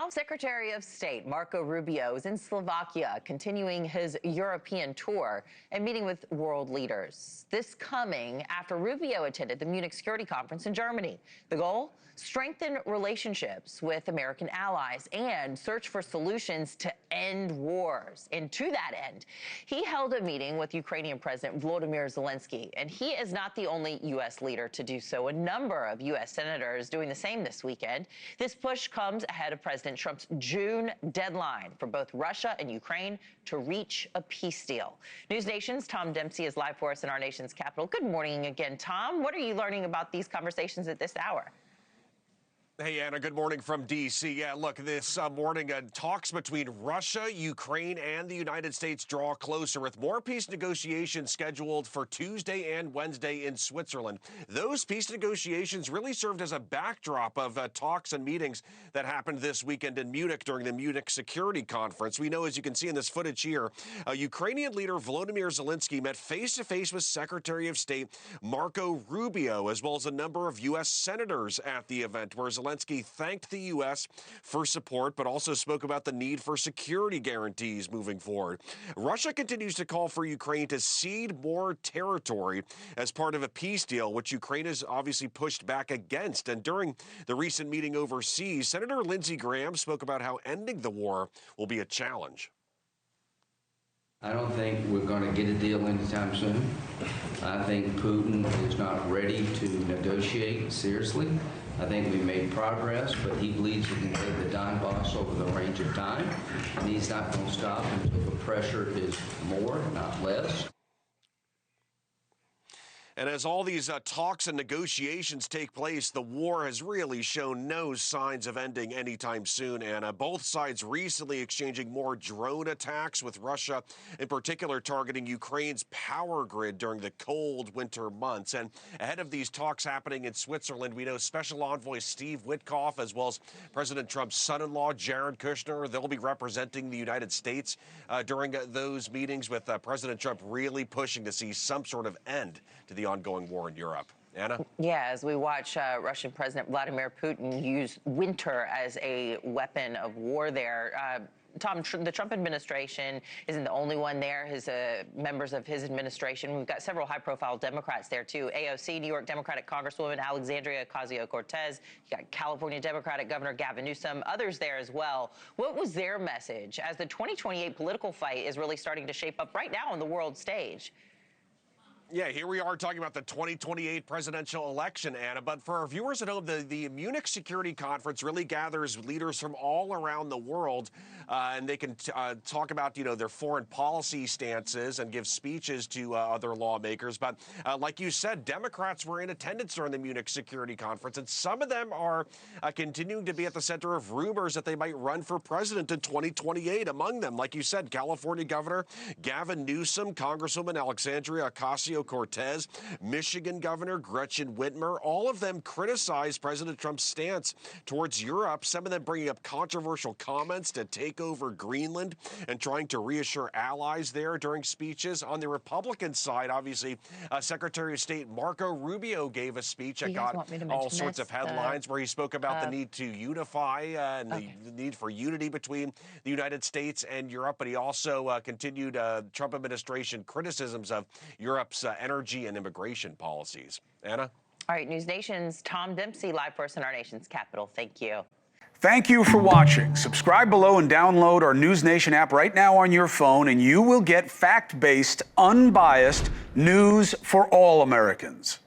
now, Secretary of State Marco Rubio is in Slovakia, continuing his European tour and meeting with world leaders. This coming after Rubio attended the Munich Security Conference in Germany. The goal? Strengthen relationships with American allies and search for solutions to end wars. And to that end, he held a meeting with Ukrainian President Volodymyr Zelenskyy, and he is not the only U.S. leader to do so. A number of U.S. senators doing the same this weekend. This push comes ahead of President Trump's June deadline for both Russia and Ukraine to reach a peace deal. NewsNation's Tom Dempsey is live for us in our nation's capital. Good morning again, Tom. What are you learning about these conversations at this hour? Hey, Anna, good morning from D.C. Yeah, look, this morning, talks between Russia, Ukraine, and the United States draw closer with more peace negotiations scheduled for Tuesday and Wednesday in Switzerland. Those peace negotiations really served as a backdrop of talks and meetings that happened this weekend in Munich during the Munich Security Conference. We know, as you can see in this footage here, Ukrainian leader Volodymyr Zelenskyy met face-to-face with Secretary of State Marco Rubio, as well as a number of U.S. senators at the event, where Zelenskyy thanked the U.S. for support, but also spoke about the need for security guarantees moving forward. Russia continues to call for Ukraine to cede more territory as part of a peace deal, which Ukraine has obviously pushed back against. And during the recent meeting overseas, Senator Lindsey Graham spoke about how ending the war will be a challenge. I don't think we're going to get a deal anytime soon. I think Putin is not ready to negotiate seriously. I think we made progress, but he believes he can take the Donbass over the range of time, and he's not going to stop until the pressure is more, not less. And as all these talks and negotiations take place, the war has really shown no signs of ending anytime soon, Anna. Both sides recently exchanging more drone attacks, with Russia in particular targeting Ukraine's power grid during the cold winter months. And ahead of these talks happening in Switzerland, we know Special Envoy Steve Witkoff, as well as President Trump's son-in-law, Jared Kushner, they'll be representing the United States during those meetings, with President Trump really pushing to see some sort of end to the ongoing war in Europe. Anna? Yeah, as we watch Russian President Vladimir Putin use winter as a weapon of war there. Tom, the Trump administration isn't the only one there. His members of his administration, we've got several high-profile Democrats there, too. AOC, New York Democratic Congresswoman Alexandria Ocasio-Cortez. You got California Democratic Governor Gavin Newsom, others there as well. What was their message as the 2028 political fight is really starting to shape up right now on the world stage? Yeah, here we are talking about the 2028 presidential election, Anna. But for our viewers at home, the Munich Security Conference really gathers leaders from all around the world, and they can talk about, their foreign policy stances and give speeches to other lawmakers. But like you said, Democrats were in attendance during the Munich Security Conference, and some of them are continuing to be at the center of rumors that they might run for president in 2028. Among them, like you said, California Governor Gavin Newsom, Congresswoman Alexandria Ocasio-Cortez, Michigan Governor Gretchen Whitmer. All of them criticized President Trump's stance towards Europe, some of them bringing up controversial comments to take over Greenland and trying to reassure allies there during speeches. On the Republican side, obviously, Secretary of State Marco Rubio gave a speech that got all sorts of headlines, where he spoke about the need to unify and the need for unity between the United States and Europe, but he also continued Trump administration criticisms of Europe's energy and immigration policies. Anna? All right, NewsNation's Tom Dempsey live for us in our nation's capital. Thank you. Thank you for watching. Subscribe below and download our NewsNation app right now on your phone, and you will get fact-based, unbiased news for all Americans.